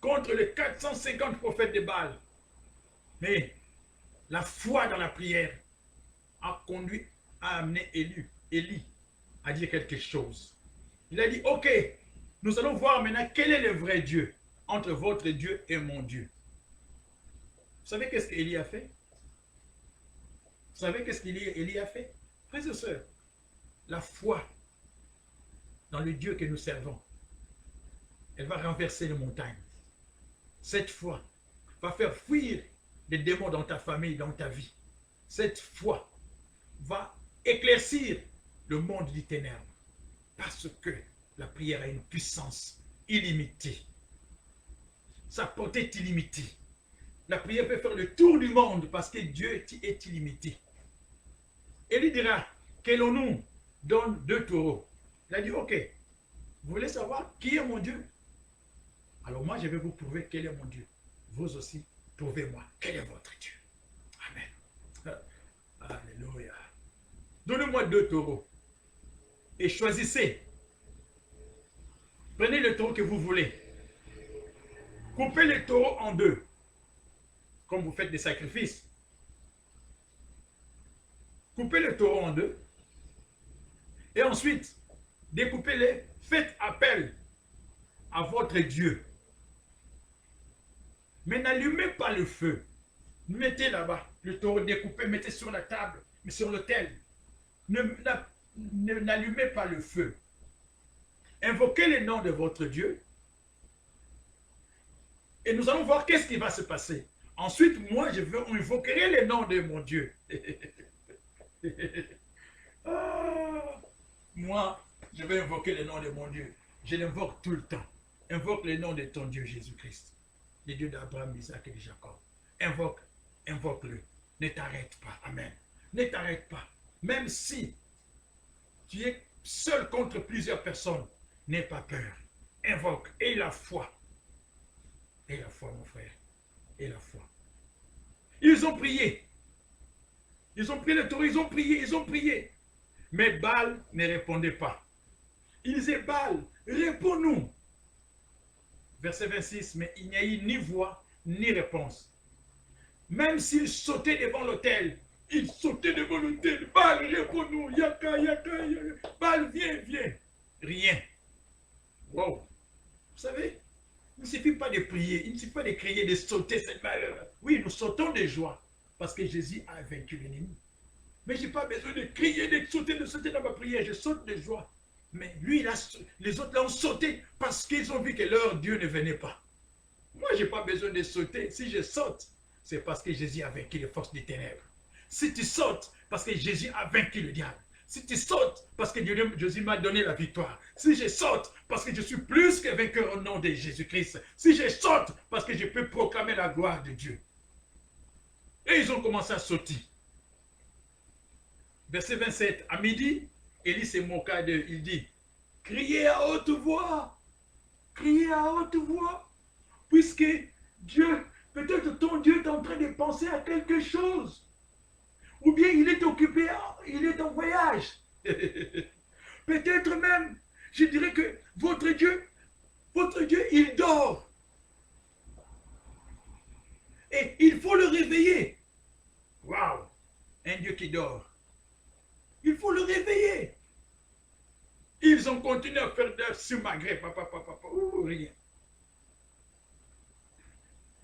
contre les 450 prophètes de Baal. Mais la foi dans la prière a conduit à amener Élie à dire quelque chose. Il a dit, ok, nous allons voir maintenant quel est le vrai Dieu entre votre Dieu et mon Dieu. Vous savez qu'est-ce qu'Élie a fait? Vous savez qu'est-ce qu'Élie a fait? Frères et sœurs, la foi dans le Dieu que nous servons, elle va renverser les montagnes. Cette foi va faire fuir les démons dans ta famille, dans ta vie. Cette foi va éclaircir le monde des ténèbres. Parce que la prière a une puissance illimitée. Sa portée est illimitée. La prière peut faire le tour du monde parce que Dieu est illimité. Élie dira, que l'on nous donne 2 taureaux. Il a dit, ok, vous voulez savoir qui est mon Dieu? Alors moi, je vais vous prouver quel est mon Dieu. Vous aussi, prouvez-moi quel est votre Dieu. Amen. Alléluia. Donnez-moi 2 taureaux et choisissez. Prenez le taureau que vous voulez. Coupez le taureau en 2, comme vous faites des sacrifices. Coupez le taureau en 2 et ensuite, découpez-les, faites appel à votre Dieu. Mais n'allumez pas le feu. Mettez là-bas le taureau découpé, mettez sur la table, mais sur l'autel. N'allumez pas le feu. Invoquez le nom de votre Dieu. Et nous allons voir qu'est-ce qui va se passer. Ensuite, moi, je vais invoquer le nom de mon Dieu. Ah, moi, je vais invoquer le nom de mon Dieu. Je l'invoque tout le temps. Invoque le nom de ton Dieu Jésus-Christ. Le Dieu d'Abraham, Isaac et de Jacob. Invoque-le. Ne t'arrête pas. Amen. Ne t'arrête pas. Même si tu es seul contre plusieurs personnes, n'aie pas peur. Invoque. Et la foi. Et la foi, mon frère. Et la foi. Ils ont prié. Ils ont pris le taureau, ils ont prié. Mais Baal ne répondait pas. Il disait, Baal, réponds-nous. Verset 26, mais il n'y a eu ni voix, ni réponse. Même s'il sautait devant l'autel, il sautait devant l'autel. Baal, réponds-nous. Yaka. Baal, viens. Rien. Wow. Vous savez, il ne suffit pas de prier, il ne suffit pas de crier, de sauter. Oui, nous sautons de joie parce que Jésus a vaincu l'ennemi. Mais je n'ai pas besoin de crier, de sauter dans ma prière. Je saute de joie. Mais lui, les autres là ont sauté parce qu'ils ont vu que leur Dieu ne venait pas. Moi, je n'ai pas besoin de sauter. Si je saute, c'est parce que Jésus a vaincu les forces des ténèbres. Si tu sautes, parce que Jésus a vaincu le diable. Si tu sautes, parce que Jésus m'a donné la victoire. Si je saute, parce que je suis plus que vainqueur au nom de Jésus-Christ. Si je saute, parce que je peux proclamer la gloire de Dieu. Et ils ont commencé à sauter. Verset 27, à midi, Élie se moqua d'eux. Il dit, criez à haute voix, puisque Dieu, peut-être ton Dieu est en train de penser à quelque chose. Ou bien il est occupé, il est en voyage. Peut-être même, je dirais que votre Dieu, il dort. Et il faut le réveiller. Waouh, un Dieu qui dort. Il faut le réveiller. Ils ont continué à faire des sumagrées, rien.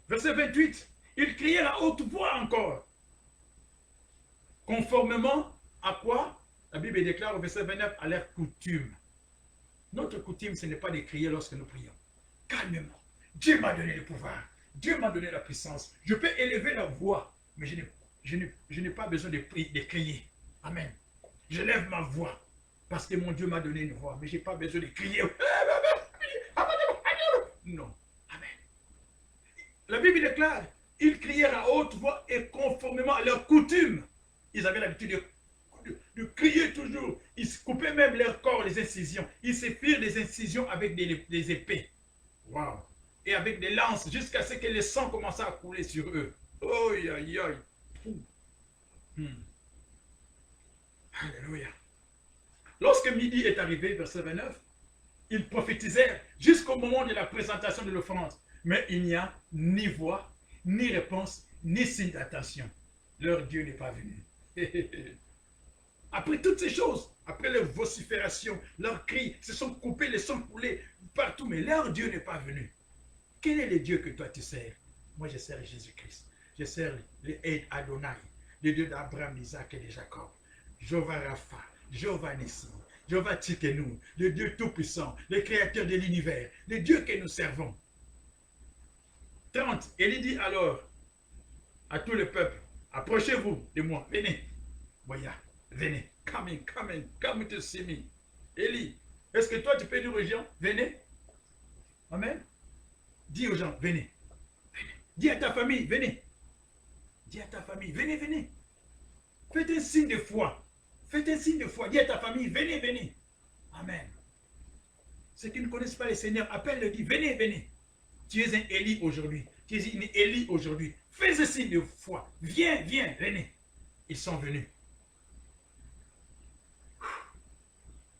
Verset 28, ils crièrent à haute voix encore. Conformément à quoi? La Bible déclare au verset 29, à leur coutume. Notre coutume, ce n'est pas de crier lorsque nous prions. Calmement. Dieu m'a donné le pouvoir. Dieu m'a donné la puissance. Je peux élever la voix, mais je n'ai pas besoin de crier. Amen. Je lève ma voix parce que mon Dieu m'a donné une voix, mais je n'ai pas besoin de crier. Non. Amen. La Bible déclare, ils crièrent à haute voix et conformément à leur coutume. Ils avaient l'habitude de crier toujours. Ils se coupaient même leur corps, les incisions. Ils se firent des incisions avec des épées. Wow. Et avec des lances, jusqu'à ce que le sang commençât à couler sur eux. Oh, aïe, aïe. Alléluia. Lorsque midi est arrivé, verset 29, ils prophétisèrent jusqu'au moment de la présentation de l'offrande. Mais il n'y a ni voix, ni réponse, ni signe d'attention. Leur Dieu n'est pas venu. Après toutes ces choses, après leur vocifération, leurs cris se sont coupés, les sont coulés partout, mais leur Dieu n'est pas venu. Quel est le Dieu que toi tu sers? Moi je sers Jésus-Christ. Je sers le Adonai, le Dieu d'Abraham, d'Isaac et de Jacob. Jéhovah Rapha, Jéhovah Nissi, Jéhovah Tsidkenu, le Dieu Tout-Puissant, le Créateur de l'univers, le Dieu que nous servons. 30. Élie dit alors à tout le peuple, approchez-vous de moi, venez. Voyez, venez, come to see me. Élie, est-ce que toi tu peux dire aux gens, venez? Amen. Dis aux gens, venez. Venez. Dis à ta famille, venez. Dis à ta famille, venez, venez. Faites un signe de foi. Faites un signe de foi. Dis à ta famille, venez, venez. Amen. Ceux qui ne connaissent pas le Seigneur, appelle-le, dis, venez, venez. Tu es un Élie aujourd'hui. Tu es une Élie aujourd'hui. Fais un signe de foi. Viens, viens, venez. Ils sont venus.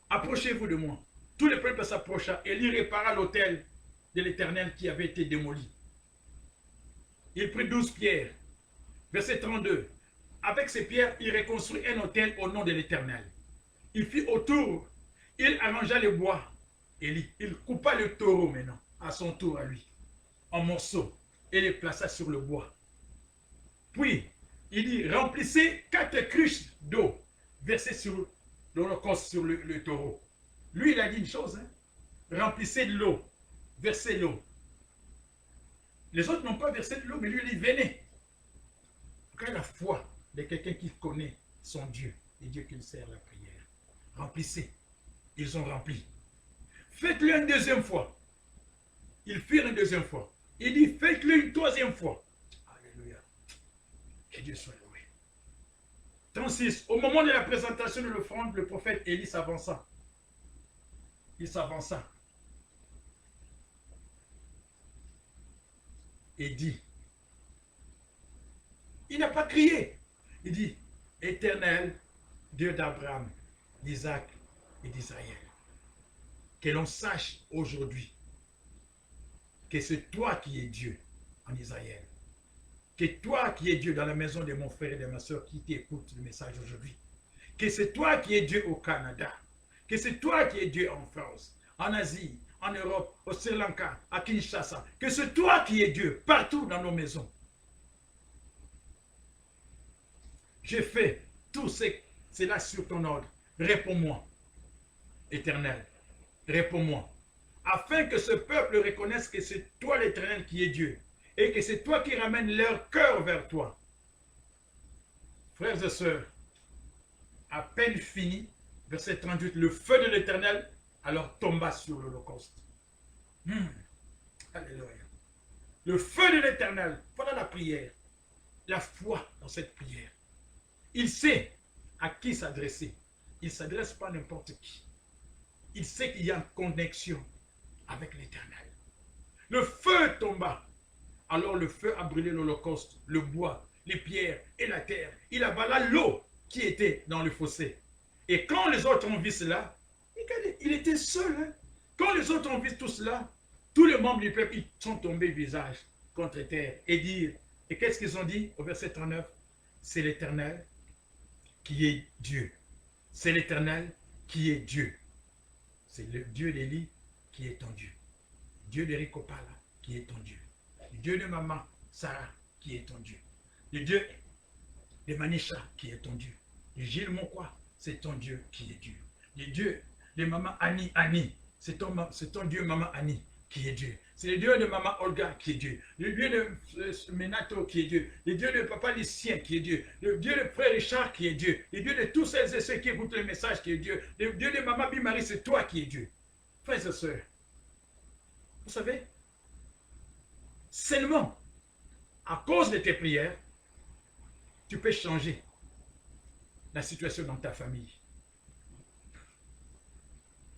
Approchez-vous de moi. Tout le peuple s'approcha. Élie répara l'autel de l'Éternel qui avait été démoli. Il prit 12 pierres. Verset 32. Avec ces pierres, il reconstruit un autel au nom de l'Éternel. Il fit autour, il arrangea le bois. Élie, il coupa le taureau maintenant, à son tour à lui, en morceaux, et les plaça sur le bois. Puis, il dit, remplissez 4 cruches d'eau, versées sur l'holocauste, sur le taureau. Lui, il a dit une chose, hein? Remplissez de l'eau, versez l'eau. Les autres n'ont pas versé de l'eau, mais lui, il dit, venez. Quelle la foi de quelqu'un qui connaît son Dieu, et Dieu qui lui sert la prière. Remplissez. Ils ont rempli. Faites-le une deuxième fois. Ils firent une deuxième fois. Il dit, faites-le une troisième fois. Alléluia. Que Dieu soit loué. 36. Au moment de la présentation de l'offrande, le prophète Élie s'avança. Il s'avança. Et dit, il n'a pas crié. Il dit, Éternel, Dieu d'Abraham, d'Isaac et d'Israël, que l'on sache aujourd'hui que c'est toi qui es Dieu en Israël, que toi qui es Dieu dans la maison de mon frère et de ma soeur qui t'écoute le message aujourd'hui, que c'est toi qui es Dieu au Canada, que c'est toi qui es Dieu en France, en Asie, en Europe, au Sri Lanka, à Kinshasa, que c'est toi qui es Dieu partout dans nos maisons. J'ai fait tout cela sur ton ordre. Réponds-moi, Éternel, réponds-moi, afin que ce peuple reconnaisse que c'est toi l'Éternel qui est Dieu, et que c'est toi qui ramènes leur cœur vers toi. Frères et sœurs, à peine fini, verset 38, le feu de l'Éternel alors tomba sur l'Holocauste. Alléluia. Le feu de l'Éternel, voilà la prière, la foi dans cette prière. Il sait à qui s'adresser. Il ne s'adresse pas à n'importe qui. Il sait qu'il y a une connexion avec l'Éternel. Le feu tomba. Alors le feu a brûlé l'Holocauste, le bois, les pierres et la terre. Il avala l'eau qui était dans le fossé. Et quand les autres ont vu cela, il était seul. Hein? Quand les autres ont vu tout cela, tous les membres du peuple ils sont tombés visage contre terre et dire, et qu'est-ce qu'ils ont dit au verset 39? C'est l'Éternel qui est Dieu. C'est l'Éternel qui est Dieu. C'est le Dieu d'Élie qui est ton Dieu. Dieu de Ricopala qui est ton Dieu. Le Dieu de maman Sarah qui est ton Dieu. Le Dieu de Manisha qui est ton Dieu. Le Gilles Monkwa, c'est ton Dieu qui est Dieu. Le Dieu de maman Annie, c'est ton Dieu maman Annie qui est Dieu. C'est le Dieu de Maman Olga qui est Dieu. Le Dieu de Menato qui est Dieu. Le Dieu de Papa Lucien qui est Dieu. Le Dieu de Frère Richard qui est Dieu. Le Dieu de tous celles et ceux qui écoutent le message qui est Dieu. Le Dieu de Maman Bimarie, c'est toi qui es Dieu. Frères et sœurs, vous savez, seulement à cause de tes prières, tu peux changer la situation dans ta famille.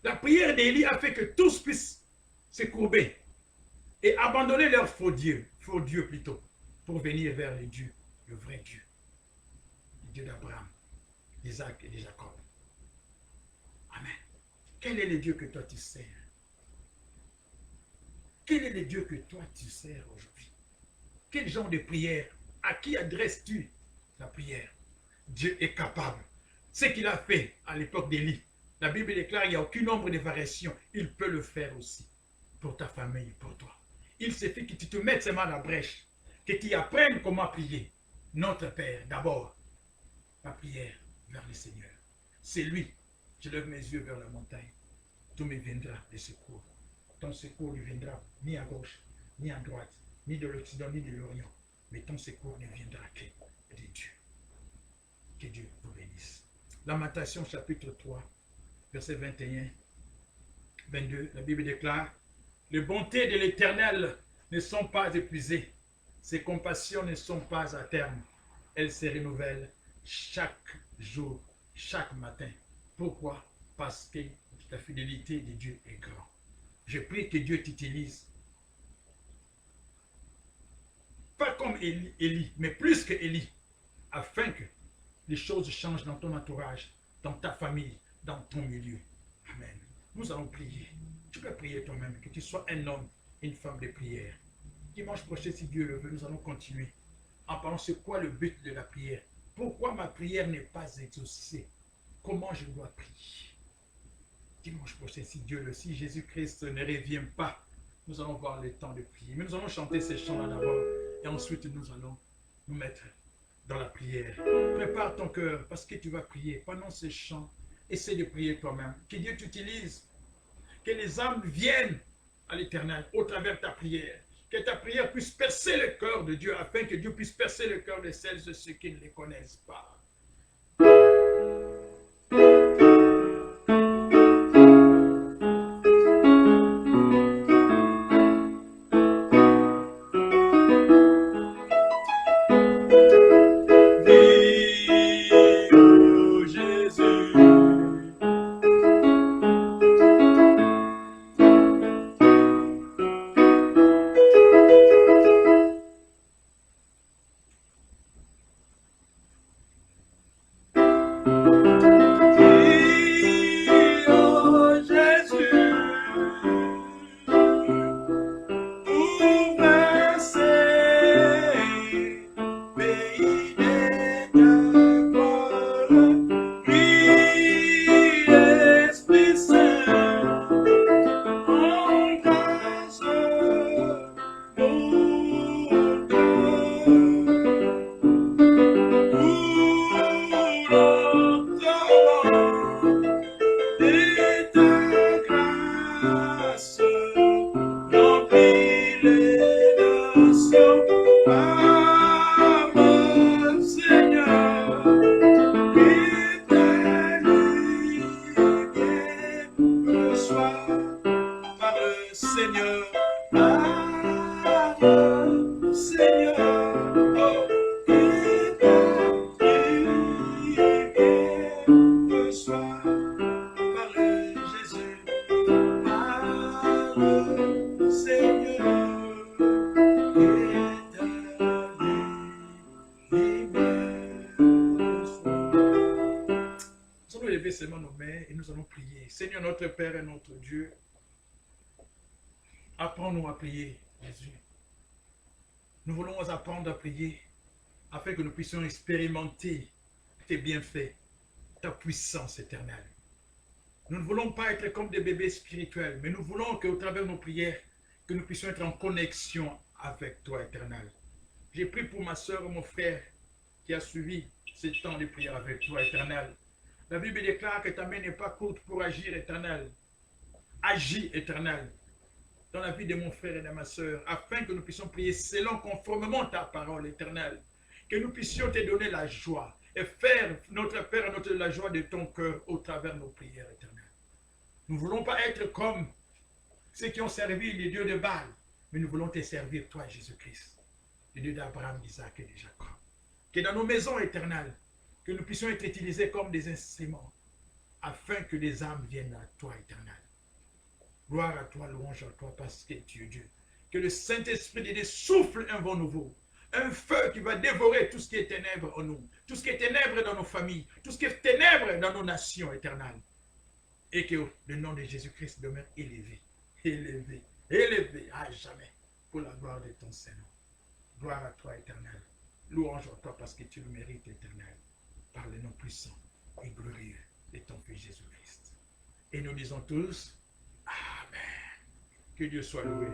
La prière d'Élie a fait que tous puissent se courber et abandonner leur faux Dieu plutôt, pour venir vers le Dieu, le vrai Dieu, le Dieu d'Abraham, d'Isaac et de Jacob. Amen. Quel est le Dieu que toi tu sers? Quel est le Dieu que toi tu sers aujourd'hui? Quel genre de prière? À qui adresses-tu la prière? Dieu est capable. Ce qu'il a fait à l'époque d'Élie, la Bible déclare qu'il n'y a aucun nombre de variations. Il peut le faire aussi pour ta famille, pour toi. Il suffit que tu te mettes seulement à la brèche, que tu apprennes comment prier. Notre Père, d'abord, la prière vers le Seigneur. C'est lui. Je lève mes yeux vers la montagne. Tout me viendra de secours. Ton secours ne viendra ni à gauche, ni à droite, ni de l'Occident, ni de l'Orient. Mais ton secours ne viendra que de Dieu. Que Dieu vous bénisse. Lamentation chapitre 3, verset 21, 22. La Bible déclare: les bontés de l'Éternel ne sont pas épuisées. Ses compassions ne sont pas à terme. Elles se renouvellent chaque jour, chaque matin. Pourquoi? Parce que la fidélité de Dieu est grande. Je prie que Dieu t'utilise. Pas comme Élie, mais plus que Élie, afin que les choses changent dans ton entourage, dans ta famille, dans ton milieu. Amen. Nous allons prier. Tu peux prier toi-même, que tu sois un homme, une femme de prière. Dimanche prochain, si Dieu le veut, nous allons continuer en parlant c'est quoi le but de la prière. Pourquoi ma prière n'est pas exaucée? Comment je dois prier? Dimanche prochain, si Dieu le si Jésus-Christ ne revient pas, nous allons voir le temps de prier. Mais nous allons chanter ces chants-là d'abord et ensuite nous allons nous mettre dans la prière. Prépare ton cœur parce que tu vas prier. Pendant ces chants, essaie de prier toi-même. Que Dieu t'utilise. Que les âmes viennent à l'Éternel au travers de ta prière. Que ta prière puisse percer le cœur de Dieu afin que Dieu puisse percer le cœur de celles et ceux qui ne les connaissent pas. Seulement nos mains et nous allons prier. Seigneur notre Père et notre Dieu, apprends-nous à prier, Jésus. Nous voulons apprendre à prier afin que nous puissions expérimenter tes bienfaits, ta puissance éternelle. Nous ne voulons pas être comme des bébés spirituels, mais nous voulons qu'au travers de nos prières, que nous puissions être en connexion avec toi, éternel. J'ai prié pour ma soeur et mon frère qui a suivi ce temps de prière avec toi, éternel. La Bible déclare que ta main n'est pas courte pour agir, éternel. Agis, éternel. dans la vie de mon frère et de ma soeur, afin que nous puissions prier selon conformément ta parole éternelle. Que nous puissions te donner la joie et faire la joie de ton cœur au travers de nos prières éternelles. Nous ne voulons pas être comme ceux qui ont servi les dieux de Baal, mais nous voulons te servir, toi, Jésus-Christ, le Dieu d'Abraham, d'Isaac et de Jacob. Que dans nos maisons éternelles, que nous puissions être utilisés comme des instruments, afin que les âmes viennent à toi, éternel. Gloire à toi, louange à toi, parce que tu es Dieu. Que le Saint-Esprit de Dieu souffle un vent nouveau, un feu qui va dévorer tout ce qui est ténèbres en nous, tout ce qui est ténèbres dans nos familles, tout ce qui est ténèbres dans nos nations éternelles. Et que le nom de Jésus-Christ demeure élevé, élevé, élevé à jamais, pour la gloire de ton Seigneur. Gloire à toi, éternel. Louange à toi, parce que tu le mérites, éternel, par le nom puissant et glorieux de ton Fils Jésus-Christ. Et nous disons tous, Amen. Que Dieu soit loué.